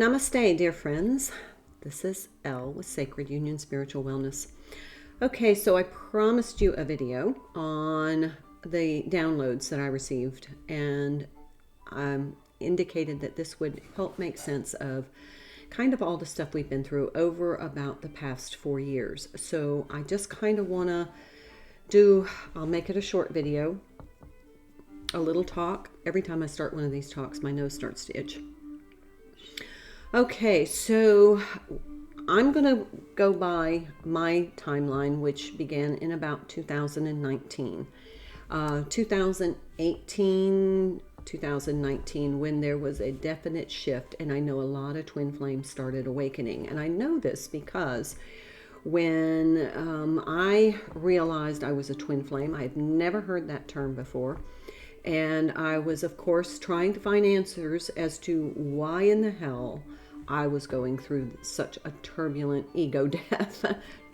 Namaste, dear friends. This is Elle with Sacred Union Spiritual Wellness. Okay, so I promised you a video on the downloads that I received, and indicated that this would help make sense of kind of all the stuff we've been through over about the past 4 years. So I just kind of want to I'll make it a short video, a little talk. Every time I start one of these talks, my nose starts to itch. Okay, so I'm going to go by my timeline, which began in about 2019. 2018, 2019, when there was a definite shift, and I know a lot of twin flames started awakening. And I know this because when I realized I was a twin flame, I had never heard that term before. And I was, of course, trying to find answers as to why in the hell I was going through such a turbulent ego death,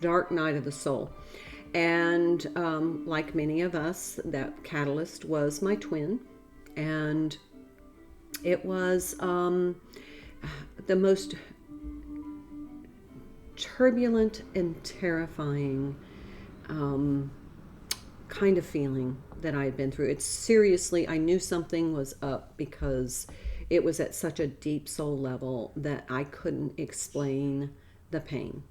dark night of the soul. And like many of us, that catalyst was my twin. And it was the most turbulent and terrifying kind of feeling that I had been through. It's seriously, I knew something was up because it was at such a deep soul level that I couldn't explain the pain.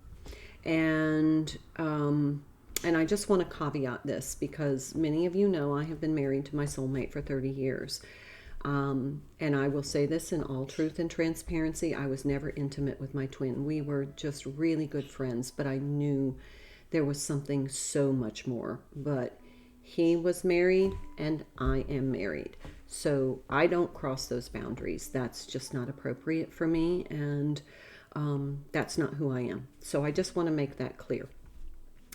And I just want to caveat this because many of you know I have been married to my soulmate for 30 years. And I will say this in all truth and transparency, I was never intimate with my twin. We were just really good friends, but I knew there was something so much more. But he was married and I am married. So I don't cross those boundaries. That's just not appropriate for me, and that's not who I am. So I just want to make that clear.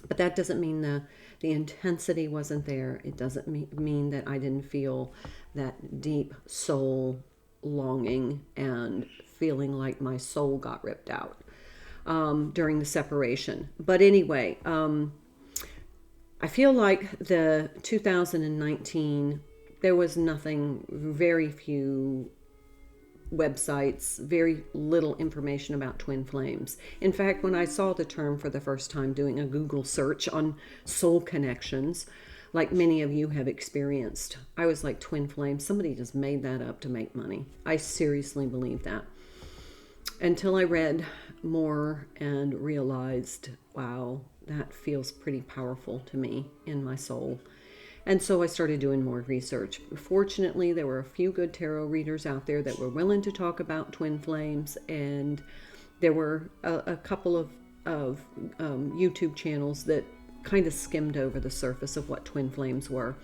But that doesn't mean the intensity wasn't there. It doesn't mean that I didn't feel that deep soul longing and feeling like my soul got ripped out during the separation. But anyway, I feel like the 2019, there was nothing, very few websites, very little information about twin flames. In fact, when I saw the term for the first time doing a Google search on soul connections, like many of you have experienced, I was like, twin flames, somebody just made that up to make money. I seriously believe that. Until I read more and realized, wow, that feels pretty powerful to me in my soul. And so I started doing more research. Fortunately, there were a few good tarot readers out there that were willing to talk about twin flames, and there were a couple of YouTube channels that kind of skimmed over the surface of what twin flames were.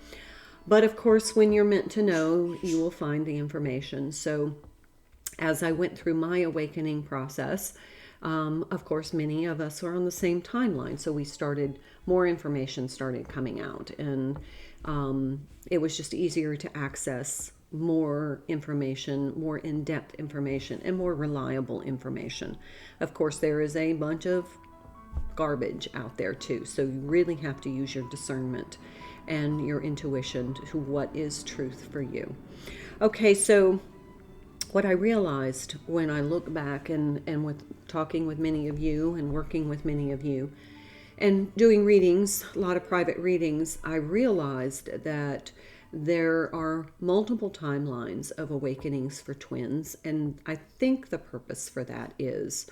But of course, when you're meant to know, you will find the information. So as I went through my awakening process, of course, many of us are on the same timeline. So we started, more information started coming out, and it was just easier to access more information, more in-depth information, and more reliable information. Of course, there is a bunch of garbage out there too. So you really have to use your discernment and your intuition to what is truth for you. Okay, so what I realized when I look back and with talking with many of you and working with many of you and doing readings, a lot of private readings, I realized that there are multiple timelines of awakenings for twins. And I think the purpose for that is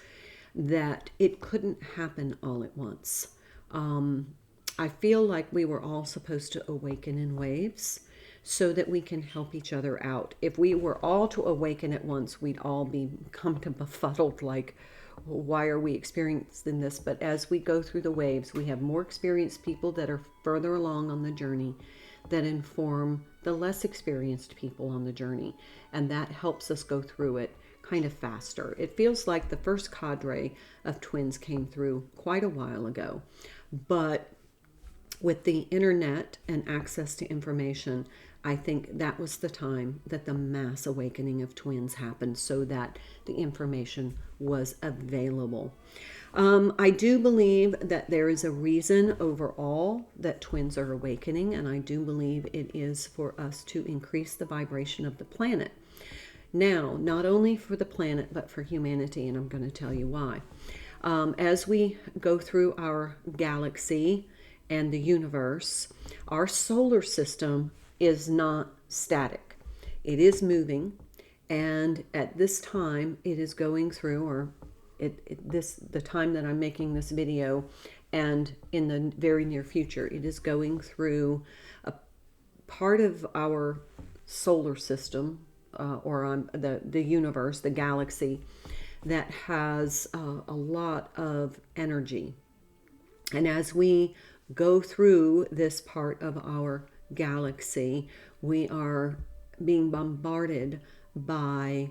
that it couldn't happen all at once. I feel like we were all supposed to awaken in waves so that we can help each other out. If we were all to awaken at once, we'd all become befuddled, like, why are we experiencing this? But as we go through the waves, we have more experienced people that are further along on the journey that inform the less experienced people on the journey. And that helps us go through it kind of faster. It feels like the first cadre of twins came through quite a while ago. But with the internet and access to information, I think that was the time that the mass awakening of twins happened, so that the information was available. I do believe that there is a reason overall that twins are awakening, and I do believe it is for us to increase the vibration of the planet. Now, not only for the planet, but for humanity, and I'm going to tell you why. As we go through our galaxy and the universe, our solar system is not static. It is moving, and at this time, it is going through, or the time that I'm making this video, and in the very near future, it is going through a part of our solar system, or the universe, the galaxy, that has a lot of energy. And as we go through this part of our galaxy, we are being bombarded by,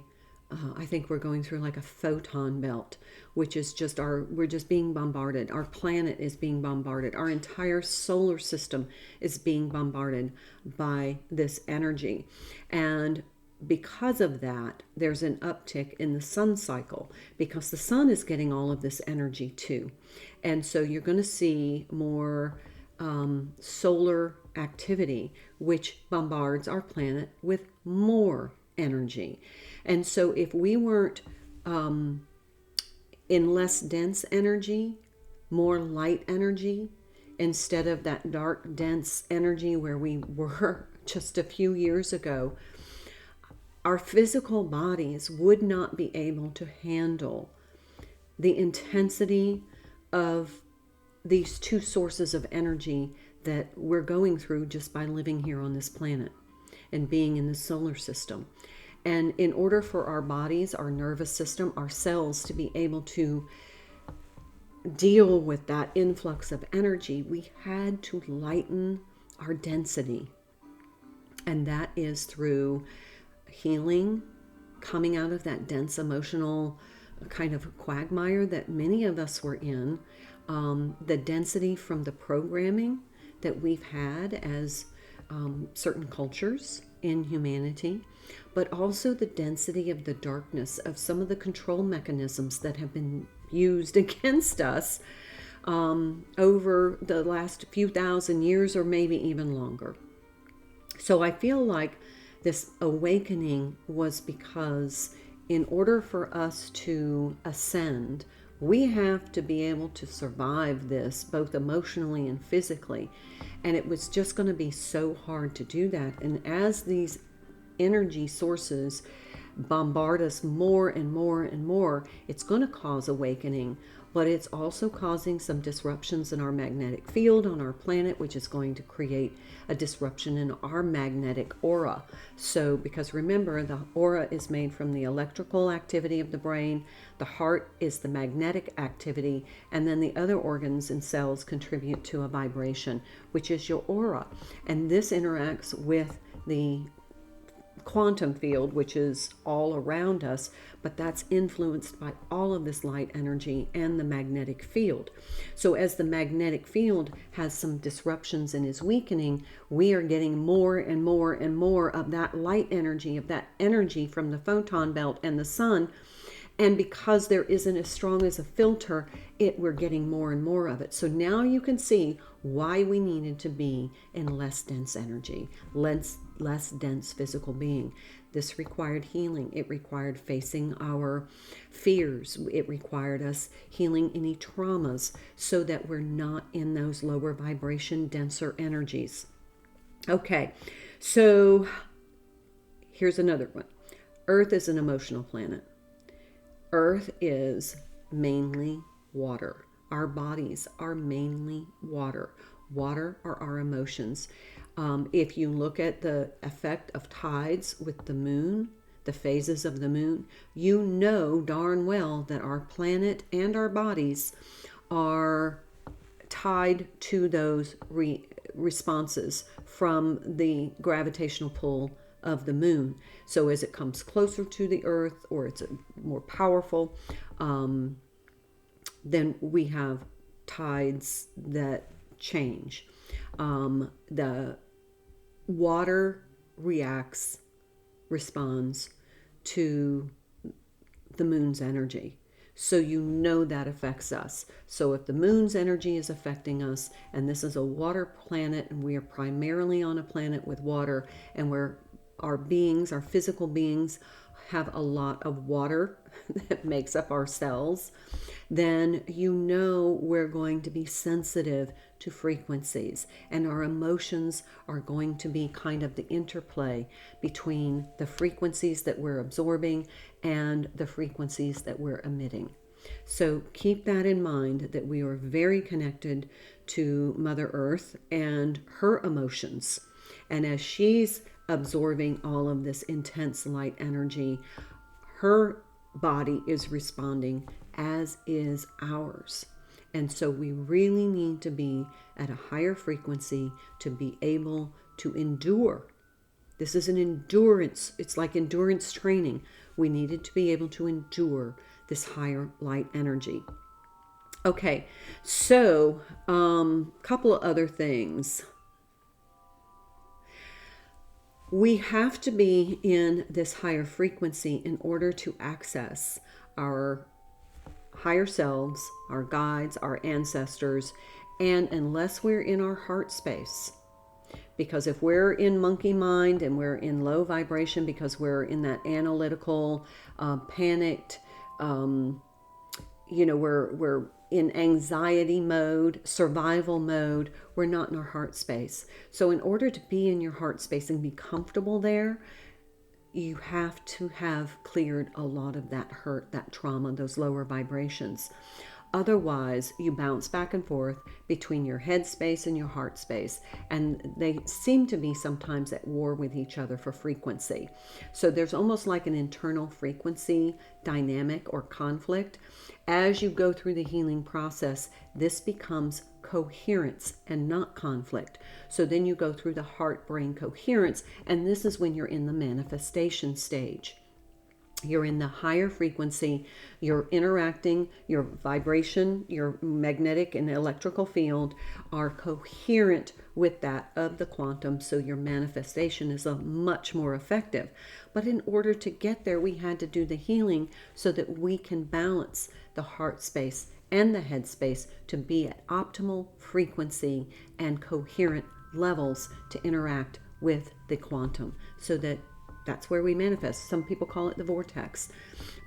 I think we're going through like a photon belt, which is just we're just being bombarded. Our planet is being bombarded. Our entire solar system is being bombarded by this energy. And because of that, there's an uptick in the sun cycle, because the sun is getting all of this energy too. And so you're going to see more solar activity, which bombards our planet with more energy. And so if we weren't in less dense energy, more light energy, instead of that dark, dense energy where we were just a few years ago, our physical bodies would not be able to handle the intensity of these two sources of energy that we're going through just by living here on this planet and being in the solar system. And in order for our bodies, our nervous system, our cells to be able to deal with that influx of energy, we had to lighten our density. And that is through healing, coming out of that dense emotional kind of quagmire that many of us were in, the density from the programming that we've had as certain cultures in humanity, but also the density of the darkness of some of the control mechanisms that have been used against us over the last few thousand years, or maybe even longer. So I feel like this awakening was because in order for us to ascend, we have to be able to survive this both emotionally and physically. And it was just going to be so hard to do that. And as these energy sources bombard us more and more and more, it's going to cause awakening. But it's also causing some disruptions in our magnetic field on our planet, which is going to create a disruption in our magnetic aura. So, because remember, the aura is made from the electrical activity of the brain, the heart is the magnetic activity, and then the other organs and cells contribute to a vibration, which is your aura. And this interacts with the quantum field, which is all around us, but that's influenced by all of this light energy and the magnetic field. So as the magnetic field has some disruptions and is weakening, we are getting more and more and more of that light energy, of that energy from the photon belt and the sun. And because there isn't as strong as a filter, we're getting more and more of it. So now you can see why we needed to be in less dense energy, less dense physical being. This required healing. It required facing our fears. It required us healing any traumas so that we're not in those lower vibration, denser energies. Okay, so here's another one. Earth is an emotional planet. Earth is mainly water. Our bodies are mainly water. Water are our emotions. If you look at the effect of tides with the moon, the phases of the moon, you know darn well that our planet and our bodies are tied to those responses from the gravitational pull of the moon. So as it comes closer to the earth, or it's more powerful, then we have tides that change. The water responds to the moon's energy. So you know that affects us. So if the moon's energy is affecting us, and this is a water planet, and we are primarily on a planet with water, and where our beings, our physical beings, have a lot of water that makes up our cells, then you know we're going to be sensitive to frequencies, and our emotions are going to be kind of the interplay between the frequencies that we're absorbing and the frequencies that we're emitting. So keep that in mind, that we are very connected to Mother Earth and her emotions. And as she's absorbing all of this intense light energy, her body is responding, as is ours. And so we really need to be at a higher frequency to be able to endure. This is an endurance. It's like endurance training. We needed to be able to endure this higher light energy. Okay, so couple of other things. We have to be in this higher frequency in order to access our higher selves, our guides, our ancestors, and unless we're in our heart space. Because if we're in monkey mind and we're in low vibration because we're in that analytical, panicked, we're in anxiety mode, survival mode, we're not in our heart space. So in order to be in your heart space and be comfortable there, you have to have cleared a lot of that hurt, that trauma, those lower vibrations. Otherwise, you bounce back and forth between your head space and your heart space, and they seem to be sometimes at war with each other for frequency. So there's almost like an internal frequency dynamic or conflict. As you go through the healing process, this becomes coherence and not conflict. So then you go through the heart-brain coherence, and this is when you're in the manifestation stage. You're in the higher frequency, you're interacting, your vibration, your magnetic and electrical field are coherent with that of the quantum, so your manifestation is much more effective. But in order to get there, we had to do the healing so that we can balance the heart space and the head space to be at optimal frequency and coherent levels to interact with the quantum, so that's where we manifest. Some people call it the vortex,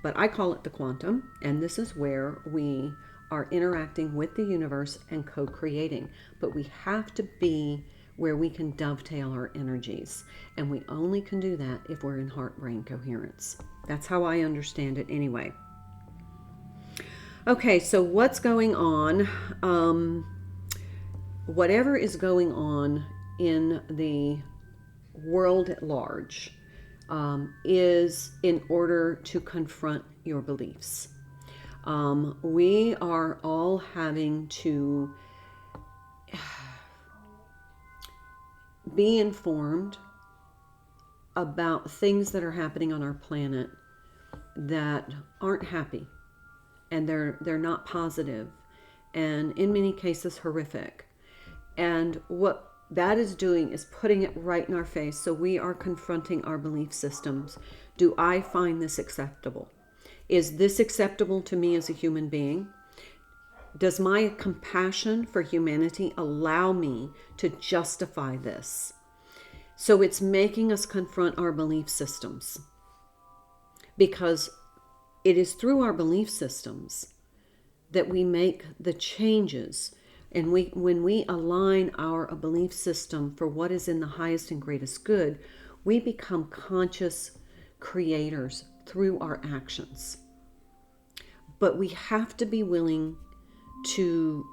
but I call it the quantum, and this is where we are interacting with the universe and co-creating. But we have to be where we can dovetail our energies, and we only can do that if we're in heart-brain coherence. That's how I understand it anyway. Okay, so what's going on? Whatever is going on in the world at large, is in order to confront your beliefs. We are all having to be informed about things that are happening on our planet that aren't happy, and they're not positive, and in many cases horrific. And what that is doing is putting it right in our face. So we are confronting our belief systems. Do I find this acceptable? Is this acceptable to me as a human being? Does my compassion for humanity allow me to justify this? So it's making us confront our belief systems, because it is through our belief systems that we make the changes. And when we align our belief system for what is in the highest and greatest good, we become conscious creators through our actions. But we have to be willing to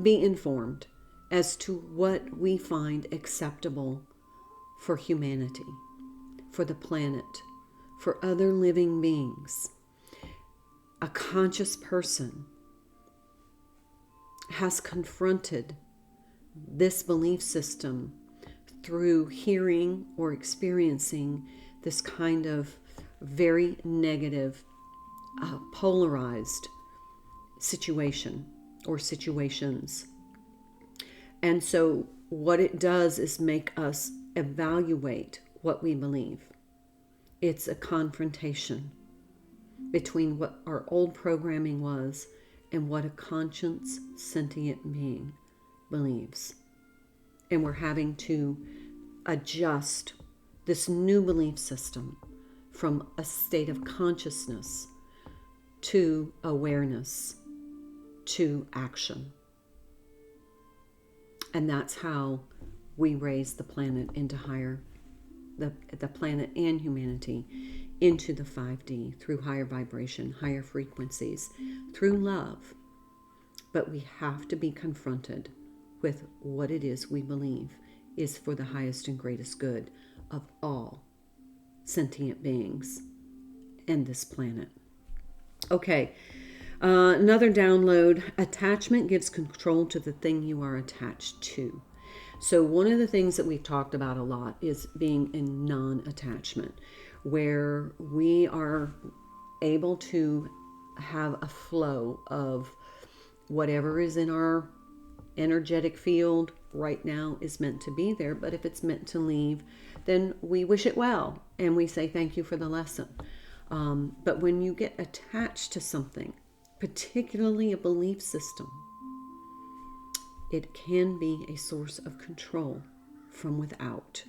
be informed as to what we find acceptable for humanity, for the planet, for other living beings. A conscious person has confronted this belief system through hearing or experiencing this kind of very negative, polarized situation or situations. And so what it does is make us evaluate what we believe. It's a confrontation between what our old programming was and what a conscious, sentient being believes. And we're having to adjust this new belief system from a state of consciousness to awareness to action. And that's how we raise the planet into higher, the planet and humanity into the 5D through higher vibration, higher frequencies, through love. But we have to be confronted with what it is we believe is for the highest and greatest good of all sentient beings and this planet. Okay, another download. Attachment gives control to the thing you are attached to. So one of the things that we've talked about a lot is being in non-attachment, where we are able to have a flow of whatever is in our energetic field right now is meant to be there. But if it's meant to leave, then we wish it well and we say thank you for the lesson. But when you get attached to something, particularly a belief system, it can be a source of control from without.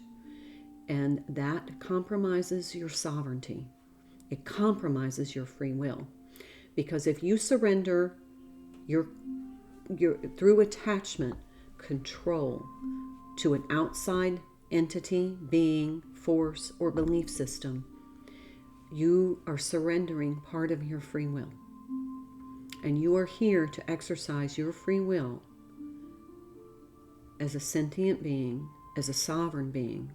And that compromises your sovereignty. It compromises your free will. Because if you surrender your through attachment, control to an outside entity, being, force, or belief system, you are surrendering part of your free will. And you are here to exercise your free will as a sentient being, as a sovereign being.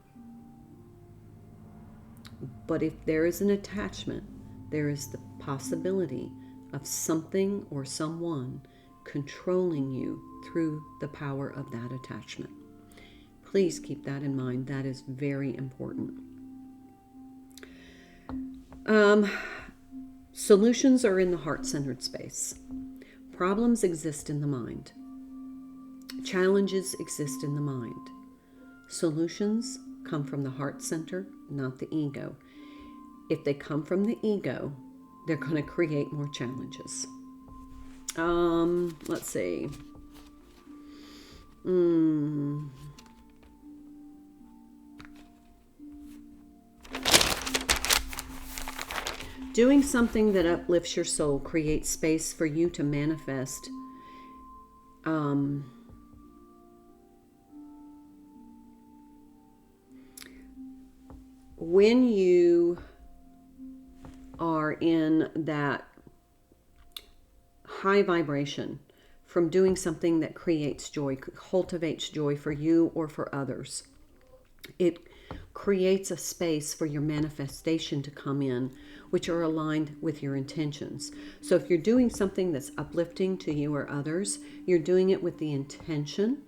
But if there is an attachment, there is the possibility of something or someone controlling you through the power of that attachment. Please keep that in mind. That is very important. Solutions are in the heart-centered space. Problems exist in the mind. Challenges exist in the mind. Solutions come from the heart center, not the ego. If they come from the ego, they're going to create more challenges. Let's see. Doing something that uplifts your soul creates space for you to manifest when you are in that high vibration from doing something that creates joy, cultivates joy for you or for others, it creates a space for your manifestation to come in, which are aligned with your intentions. So if you're doing something that's uplifting to you or others, you're doing it with the intention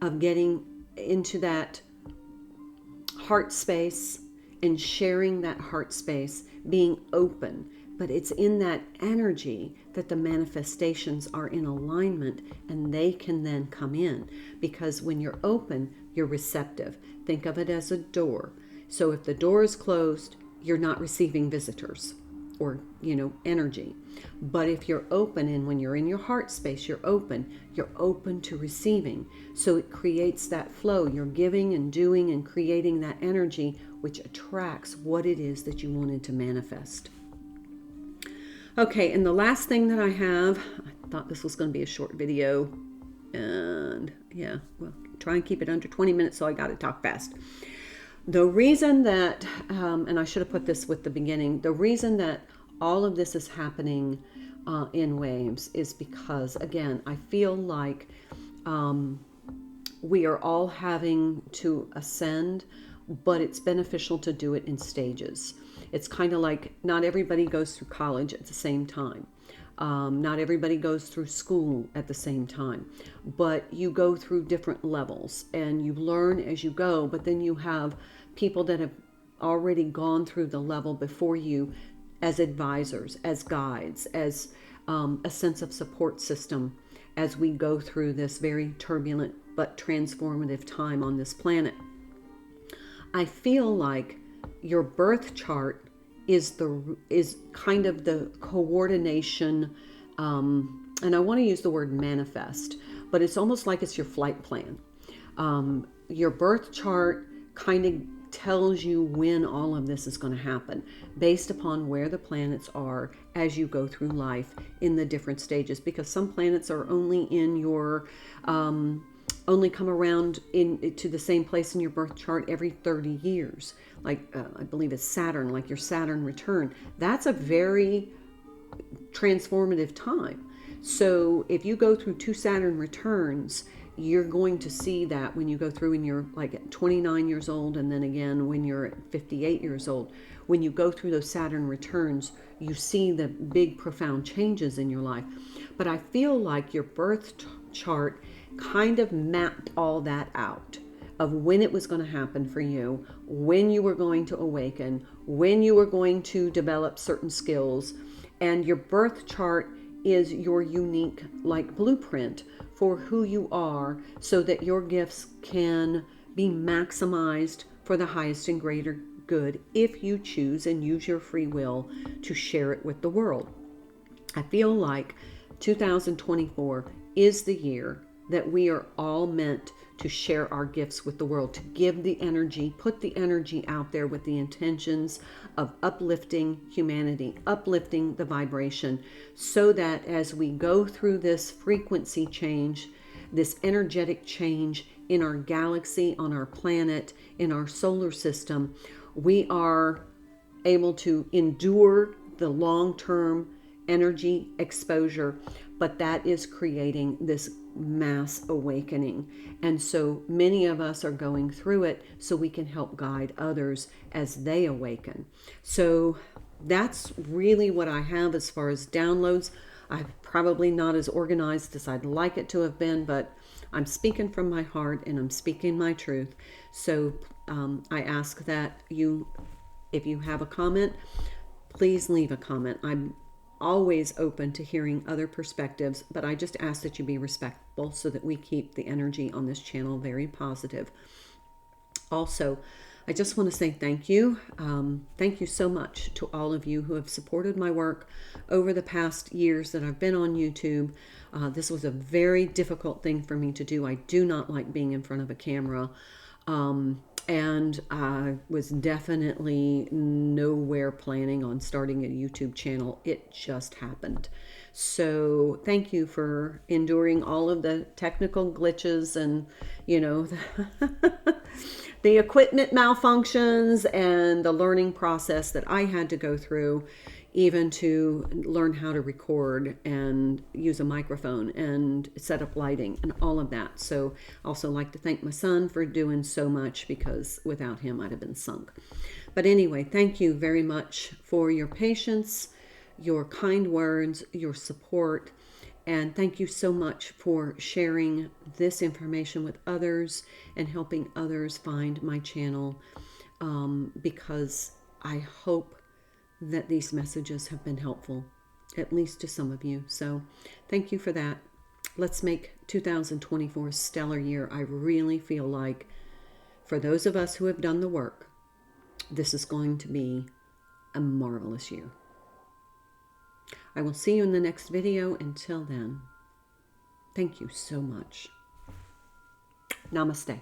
of getting into that heart space and sharing that heart space, being open. But it's in that energy that the manifestations are in alignment, and they can then come in. Because when you're open, you're receptive. Think of it as a door. So if the door is closed, you're not receiving visitors or, energy. But if you're open, and when you're in your heart space, you're open to receiving. So it creates that flow. You're giving and doing and creating that energy, which attracts what it is that you wanted to manifest. Okay, and the last thing that I have, I thought this was going to be a short video, and try and keep it under 20 minutes, so I got to talk fast. The reason that, and I should have put this with the beginning, the reason that all of this is happening in waves is because, again, I feel like we are all having to ascend, but it's beneficial to do it in stages. It's kind of like not everybody goes through college at the same time. Not everybody goes through school at the same time, but you go through different levels and you learn as you go, but then you have people that have already gone through the level before you as advisors, as guides, as a sense of support system as we go through this very turbulent but transformative time on this planet. I feel like your birth chart is kind of the coordination, and I want to use the word manifest, but it's almost like it's your flight plan. Your birth chart kind of tells you when all of this is going to happen based upon where the planets are as you go through life in the different stages, because some planets are only in your only come around to the same place in your birth chart every 30 years, like I believe it's Saturn, like your Saturn return. That's a very transformative time. So if you go through 2 Saturn returns, you're going to see that when you go through and you're like at 29 years old, and then again when you're at 58 years old. When you go through those Saturn returns, you see the big profound changes in your life. But I feel like your birth chart kind of mapped all that out of when it was going to happen for you, when you were going to awaken, when you were going to develop certain skills. And your birth chart is your unique like blueprint for who you are, so that your gifts can be maximized for the highest and greater good if you choose and use your free will to share it with the world. I feel like 2024 is the year that we are all meant to share our gifts with the world, to give the energy, put the energy out there with the intentions of uplifting humanity, uplifting the vibration, so that as we go through this frequency change, this energetic change in our galaxy, on our planet, in our solar system, we are able to endure the long-term energy exposure, but that is creating this mass awakening. And so many of us are going through it so we can help guide others as they awaken. So that's really what I have as far as downloads. I'm probably not as organized as I'd like it to have been, but I'm speaking from my heart and I'm speaking my truth. So I ask that you, if you have a comment, please leave a comment. I'm always open to hearing other perspectives, but I just ask that you be respectful so that we keep the energy on this channel very positive. Also, I just want to say thank you. Thank you so much to all of you who have supported my work over the past years that I've been on YouTube. This was a very difficult thing for me to do. I do not like being in front of a camera. And I was definitely nowhere planning on starting a YouTube channel. It just happened. So thank you for enduring all of the technical glitches and, you know, the equipment malfunctions and the learning process that I had to go through, even to learn how to record and use a microphone and set up lighting and all of that. So also like to thank my son for doing so much, because without him I'd have been sunk. But anyway, thank you very much for your patience, your kind words, your support, and thank you so much for sharing this information with others and helping others find my channel, because I hope that these messages have been helpful, at least to some of you. So thank you for that. Let's make 2024 a stellar year. I really feel like for those of us who have done the work, this is going to be a marvelous year. I will see you in the next video. Until then, thank you so much. Namaste.